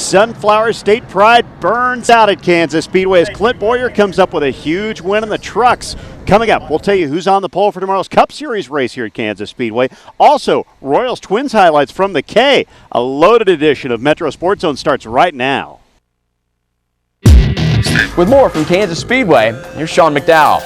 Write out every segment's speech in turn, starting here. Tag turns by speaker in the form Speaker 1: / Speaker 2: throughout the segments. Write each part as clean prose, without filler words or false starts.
Speaker 1: Sunflower State pride burns out at Kansas Speedway as Clint Boyer comes up with a huge win in the trucks. Coming up, we'll tell you who's on the pole for tomorrow's Cup Series race here at Kansas Speedway. Also, Royals Twins highlights from the K. A loaded edition of Metro Sports Zone starts right now.
Speaker 2: With more from Kansas Speedway, here's Sean McDowell.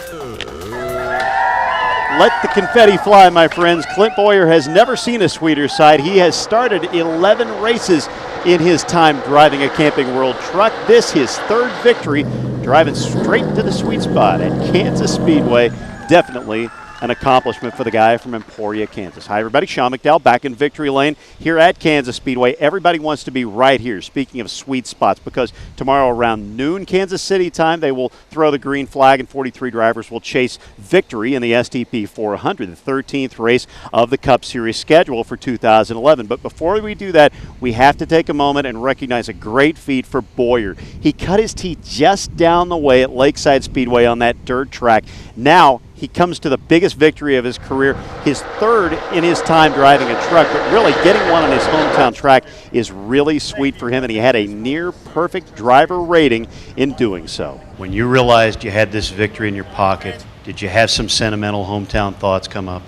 Speaker 1: Let the confetti fly, my friends. Clint Boyer has never seen a sweeter sight. He has started 11 races in his time driving a Camping World truck. This his third victory, driving straight to the sweet spot at Kansas Speedway. Definitely an accomplishment for the guy from Emporia, Kansas. Hi, everybody. Sean McDowell back in victory lane here at Kansas Speedway. Everybody wants to be right here, speaking of sweet spots, because tomorrow around noon Kansas City time, they will throw the green flag and 43 drivers will chase victory in the STP 400, the 13th race of the Cup Series schedule for 2011. But before we do that, we have to take a moment and recognize a great feat for Boyer. He cut his teeth just down the way at Lakeside Speedway on that dirt track. Now, he comes to the biggest victory of his career, his third in his time driving a truck, but really getting one on his hometown track is really sweet for him, and he had a near-perfect driver rating in doing so.
Speaker 3: When you realized you had this victory in your pocket, did you have some sentimental hometown thoughts come up?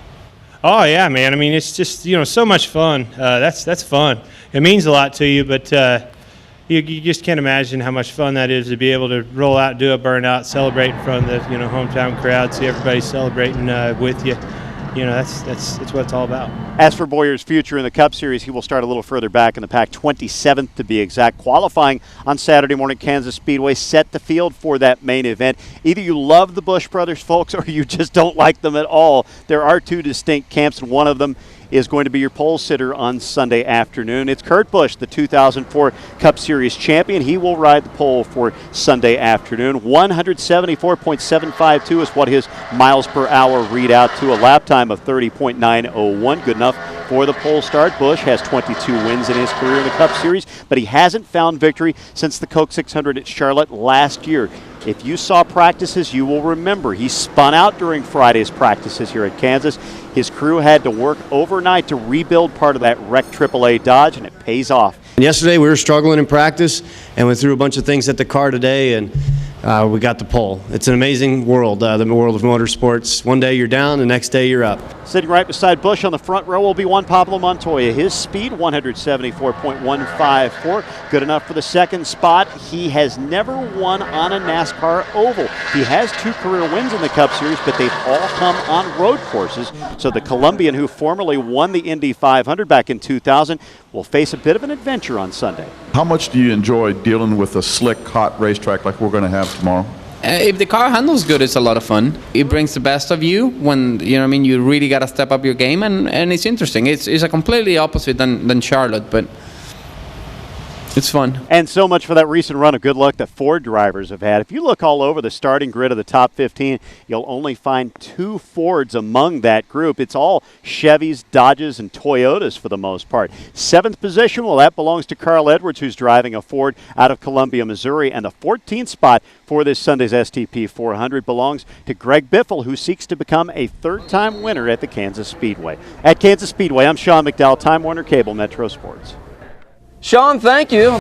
Speaker 4: Oh, yeah, man. I mean, it's just, so much fun. That's fun. It means a lot to you, but you just can't imagine how much fun that is to be able to roll out, do a burnout, celebrate in front of the hometown crowd, see everybody celebrating with you. That's what it's all about.
Speaker 1: As for Boyer's future in the Cup Series, he will start a little further back in the pack, 27th to be exact. Qualifying on Saturday morning, Kansas Speedway set the field for that main event. Either you love the Busch brothers, folks, or you just don't like them at all. There are two distinct camps, and one of them is going to be your pole sitter on Sunday afternoon. It's Kurt Busch, the 2004 Cup Series champion. He will ride the pole for Sunday afternoon. 174.752 is what his miles per hour read out to, a lap time of 30.901. Good enough for the pole start. Busch has 22 wins in his career in the Cup Series, but he hasn't found victory since the Coke 600 at Charlotte last year. If you saw practices, you will remember he spun out during Friday's practices here at Kansas. His crew had to work overnight to rebuild part of that wrecked AAA Dodge, and it pays off.
Speaker 5: Yesterday we were struggling in practice, and we threw a bunch of things at the car today, and we got the pole. It's an amazing world, the world of motorsports. One day you're down, the next day you're up.
Speaker 1: Sitting right beside Busch on the front row will be Juan Pablo Montoya. His speed, 174.154. Good enough for the second spot. He has never won on a NASCAR oval. He has 2 career wins in the Cup Series, but they've all come on road courses. So the Colombian, who formerly won the Indy 500 back in 2000, will face a bit of an adventure on Sunday.
Speaker 6: How much do you enjoy dealing with a slick, hot racetrack like we're going to have tomorrow?
Speaker 7: If the car handles good, it's a lot of fun. It brings the best of you when, you really got to step up your game, and it's interesting. It's a completely opposite than Charlotte, but it's fun.
Speaker 1: And so much for that recent run of good luck that Ford drivers have had. If you look all over the starting grid of the top 15, you'll only find 2 Fords among that group. It's all Chevys, Dodges, and Toyotas for the most part. 7th position, well, that belongs to Carl Edwards, who's driving a Ford out of Columbia, Missouri. And the 14th spot for this Sunday's STP 400 belongs to Greg Biffle, who seeks to become a third-time winner at the Kansas Speedway. At Kansas Speedway, I'm Sean McDowell, Time Warner Cable Metro Sports.
Speaker 2: Sean, thank you.